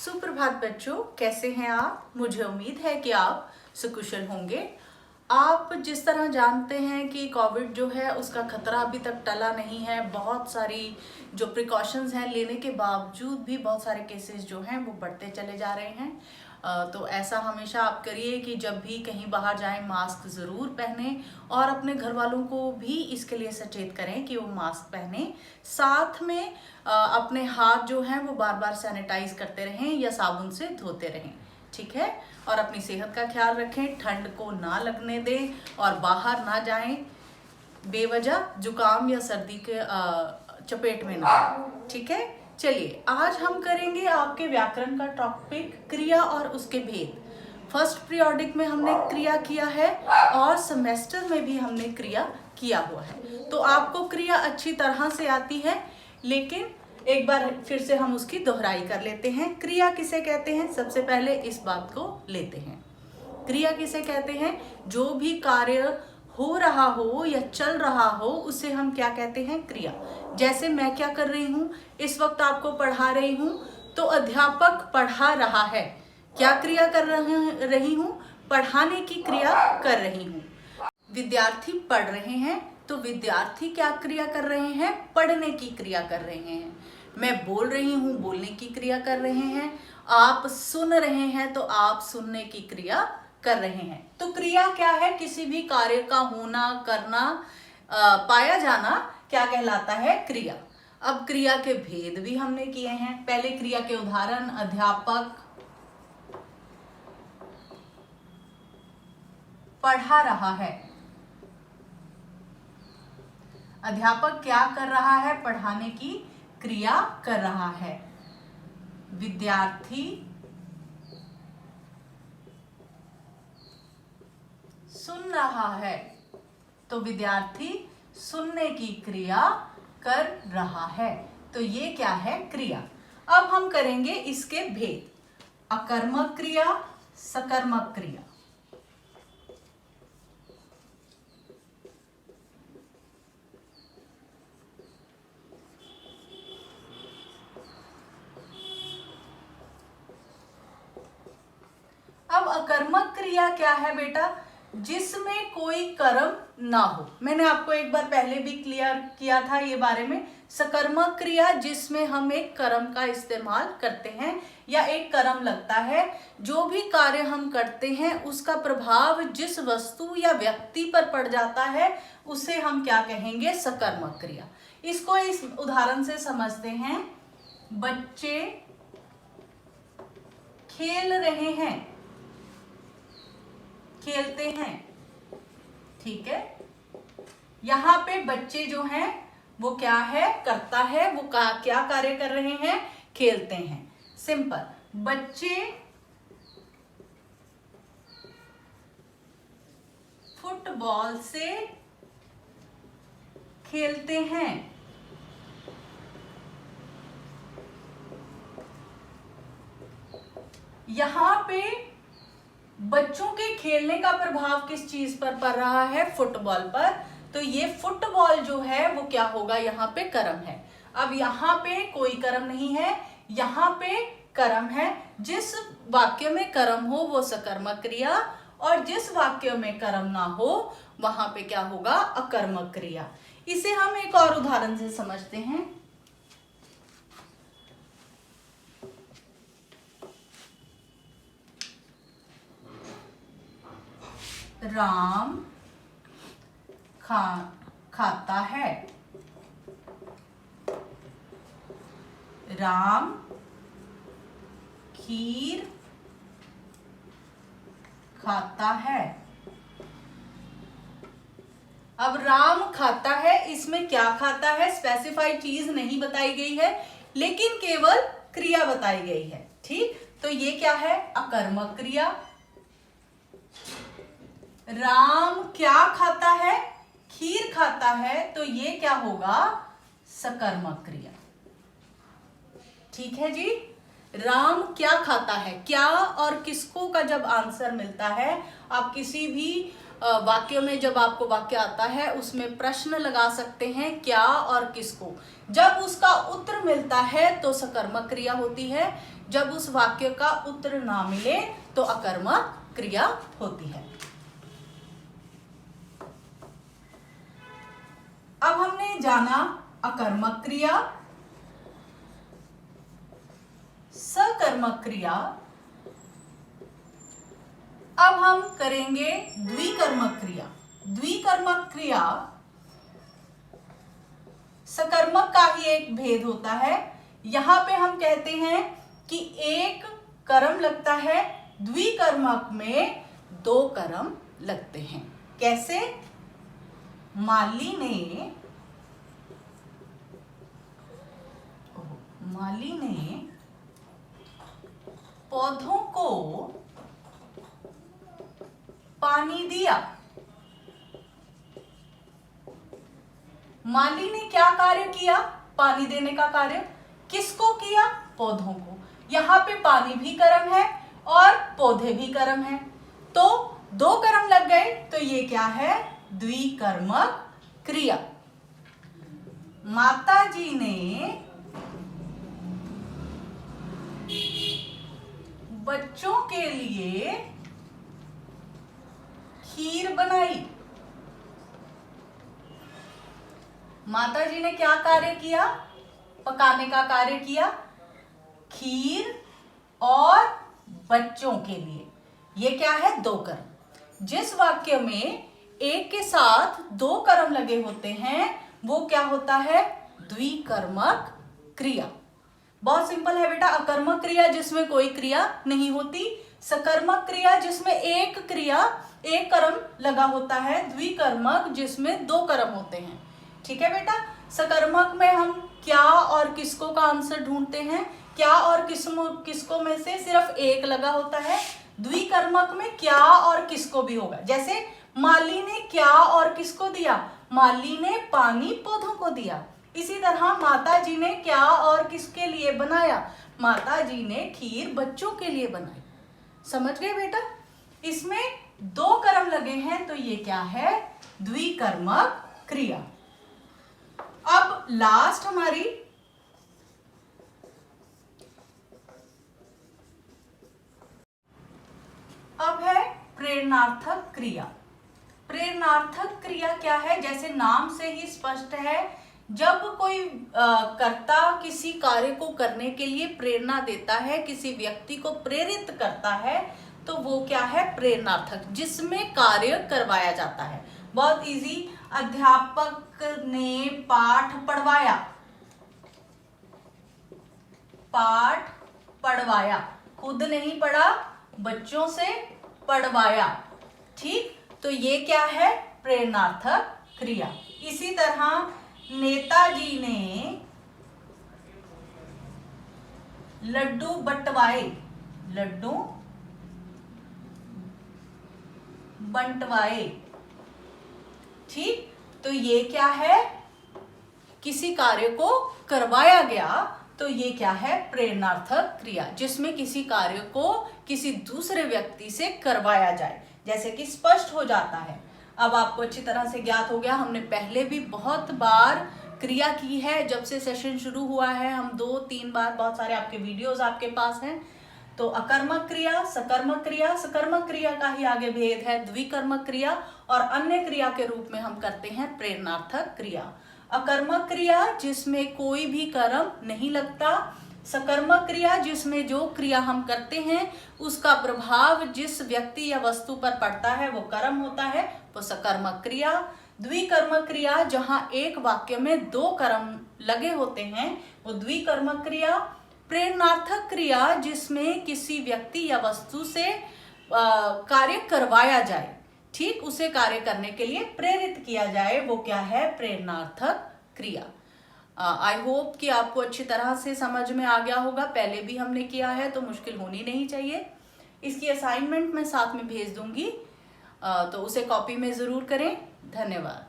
सुप्रभात बच्चों, कैसे हैं आप। मुझे उम्मीद है कि आप सुकुशल होंगे। आप जिस तरह जानते हैं कि कोविड जो है उसका खतरा अभी तक टला नहीं है। बहुत सारी जो प्रिकॉशंस हैं लेने के बावजूद भी बहुत सारे केसेस जो हैं वो बढ़ते चले जा रहे हैं। तो ऐसा हमेशा आप करिए कि जब भी कहीं बाहर जाएं मास्क ज़रूर पहने और अपने घर वालों को भी इसके लिए सचेत करें कि वो मास्क पहने। साथ में अपने हाथ जो हैं वो बार बार सैनिटाइज करते रहें या साबुन से धोते रहें, ठीक है। और अपनी सेहत का ख्याल रखें, ठंड को ना लगने दें और बाहर ना जाएं बेवजह जुकाम या सर्दी के चपेट में ना, ठीक है। चलिए आज हम करेंगे आपके व्याकरण का टॉपिक क्रिया और उसके भेद। फर्स्ट पीरियोडिक में हमने क्रिया किया है और सेमेस्टर में भी हमने क्रिया किया हुआ है, तो आपको क्रिया अच्छी तरह से आती है। लेकिन एक बार फिर से हम उसकी दोहराई कर लेते हैं। क्रिया किसे कहते हैं, सबसे पहले इस बात को लेते हैं। क्रिया किसे कहते हैं, जो भी कार्य हो रहा हो या चल रहा हो उसे हम क्या कहते हैं, क्रिया। जैसे मैं क्या कर रही हूँ, इस वक्त आपको पढ़ा रही हूँ, तो अध्यापक पढ़ा रहा है। क्या क्रिया कर रही हूँ, पढ़ाने की क्रिया कर रही हूँ। विद्यार्थी पढ़ रहे हैं तो विद्यार्थी क्या क्रिया कर रहे हैं, पढ़ने की क्रिया कर रहे हैं। मैं बोल रही हूँ, बोलने की क्रिया कर रहे हैं। आप सुन रहे हैं तो आप सुनने की क्रिया कर रहे हैं। तो क्रिया क्या है, किसी भी कार्य का होना, करना, पाया जाना क्या कहलाता है, क्रिया। अब क्रिया के भेद भी हमने किए हैं। पहले क्रिया के उदाहरण, अध्यापक पढ़ा रहा है। अध्यापक क्या कर रहा है, पढ़ाने की क्रिया कर रहा है। विद्यार्थी सुन रहा है, तो विद्यार्थी सुनने की क्रिया कर रहा है। तो ये क्या है, क्रिया। अब हम करेंगे इसके भेद। अकर्मक क्रिया, सकर्मक क्रिया। अब अकर्मक क्रिया क्या है बेटा, जिसमें कोई कर्म ना हो। मैंने आपको एक बार पहले भी क्लियर किया था ये बारे में। सकर्मक क्रिया जिसमें हम एक कर्म का इस्तेमाल करते हैं या एक कर्म लगता है। जो भी कार्य हम करते हैं उसका प्रभाव जिस वस्तु या व्यक्ति पर पड़ जाता है उसे हम क्या कहेंगे, सकर्मक क्रिया। इसको इस उदाहरण से समझते हैं। बच्चे खेल रहे हैं, खेलते हैं, ठीक है। यहां पे बच्चे जो हैं वो क्या है, करता है, वो क्या कार्य कर रहे हैं, खेलते हैं। सिंपल, बच्चे फुटबॉल से खेलते हैं। यहां पे बच्चों के खेलने का प्रभाव किस चीज पर पड़ रहा है, फुटबॉल पर। तो ये फुटबॉल जो है वो क्या होगा, यहाँ पे कर्म है। अब यहाँ पे कोई कर्म नहीं है, यहाँ पे कर्म है। जिस वाक्य में कर्म हो वो सकर्मक क्रिया और जिस वाक्य में कर्म ना हो वहां पे क्या होगा, अकर्मक क्रिया। इसे हम एक और उदाहरण से समझते हैं। राम खाता है। राम खीर खाता है। अब राम खाता है, इसमें क्या खाता है, स्पेसिफाइड चीज नहीं बताई गई है, लेकिन केवल क्रिया बताई गई है, ठीक। तो ये क्या है, अकर्मक क्रिया। राम क्या खाता है, खीर खाता है, तो ये क्या होगा, सकर्मक क्रिया, ठीक है जी। राम क्या खाता है, क्या और किसको का जब आंसर मिलता है, आप किसी भी वाक्य में जब आपको वाक्य आता है उसमें प्रश्न लगा सकते हैं, क्या और किसको। जब उसका उत्तर मिलता है तो सकर्मक क्रिया होती है। जब उस वाक्य का उत्तर ना मिले तो अकर्मक क्रिया होती है। अब हमने जाना अकर्मक क्रिया, सकर्मक क्रिया। अब हम करेंगे द्विकर्मक क्रिया। द्विकर्मक क्रिया सकर्मक का ही एक भेद होता है। यहां पे हम कहते हैं कि एक कर्म लगता है, द्विकर्मक में दो कर्म लगते हैं। कैसे? माली ने पौधों को पानी दिया। माली ने क्या कार्य किया? पानी देने का कार्य। किसको किया? पौधों को। यहां पे पानी भी कर्म है और पौधे भी कर्म है, तो दो कर्म लग गए। तो ये क्या है? द्विकर्मक क्रिया। माता जी ने बच्चों के लिए खीर बनाई। माता जी ने क्या कार्य किया? पकाने का कार्य किया, खीर और बच्चों के लिए। ये क्या है? दो कर्म। जिस वाक्य में एक के साथ दो कर्म लगे होते हैं वो क्या होता है? द्विकर्मक क्रिया। बहुत सिंपल है बेटा। अकर्मक क्रिया जिसमें कोई क्रिया नहीं होती, सकर्मक क्रिया जिसमें एक कर्म लगा होता है, द्विकर्मक जिसमें दो कर्म होते हैं। ठीक है बेटा। सकर्मक में हम क्या और किसको का आंसर ढूंढते हैं, क्या और किसको में से सिर्फ एक लगा होता है। द्विकर्मक में क्या और किसको भी होगा। जैसे माली ने क्या और किसको दिया? माली ने पानी पौधों को दिया। इसी तरह माता जी ने क्या और किसके लिए बनाया? माता जी ने खीर बच्चों के लिए बनाई। समझ गए बेटा? इसमें दो कर्म लगे हैं, तो ये क्या है? द्विकर्मक क्रिया। अब लास्ट हमारी अब है प्रेरणार्थक क्रिया। प्रेरणार्थक क्रिया क्या है? जैसे नाम से ही स्पष्ट है, जब कोई कर्ता किसी कार्य को करने के लिए प्रेरणा देता है, किसी व्यक्ति को प्रेरित करता है, तो वो क्या है? प्रेरणार्थक, जिसमें कार्य करवाया जाता है। बहुत इजी। अध्यापक ने पाठ पढ़वाया। पाठ पढ़वाया, खुद नहीं पढ़ा, बच्चों से पढ़वाया। ठीक, तो ये क्या है? प्रेरणार्थक क्रिया। इसी तरह नेताजी ने लड्डू बंटवाए। लड्डू बंटवाए। ठीक, तो ये क्या है? किसी कार्य को करवाया गया, तो ये क्या है? प्रेरणार्थक क्रिया, जिसमें किसी कार्य को किसी दूसरे व्यक्ति से करवाया जाए, जैसे कि स्पष्ट हो जाता है। अब आपको अच्छी तरह से ज्ञात हो गया। हमने पहले भी बहुत बार क्रिया की है, जब से सेशन शुरू हुआ है हम 2-3 बार, बहुत सारे आपके वीडियोस आपके पास हैं। तो अकर्मक क्रिया, सकर्मक क्रिया, सकर्मक क्रिया का ही आगे भेद है द्विकर्मक क्रिया, और अन्य क्रिया के रूप में हम करते हैं प्रेरणार्थक क्रिया। अकर्मक क्रिया जिसमें कोई भी कर्म नहीं लगता, सकर्मक क्रिया जिसमें जो क्रिया हम करते हैं उसका प्रभाव जिस व्यक्ति या वस्तु पर पड़ता है वो कर्म होता है, वो सकर्मक क्रिया। द्विकर्मक क्रिया जहां एक वाक्य में दो कर्म लगे होते हैं वो द्विकर्मक क्रिया। प्रेरणार्थक क्रिया जिसमें किसी व्यक्ति या वस्तु से कार्य करवाया जाए, ठीक, उसे कार्य करने के लिए प्रेरित किया जाए, वो क्या है? प्रेरणार्थक क्रिया। आई होप कि आपको अच्छी तरह से समझ में आ गया होगा। पहले भी हमने किया है तो मुश्किल होनी नहीं चाहिए। इसकी असाइनमेंट मैं साथ में भेज दूंगी, तो उसे कॉपी में जरूर करें। धन्यवाद।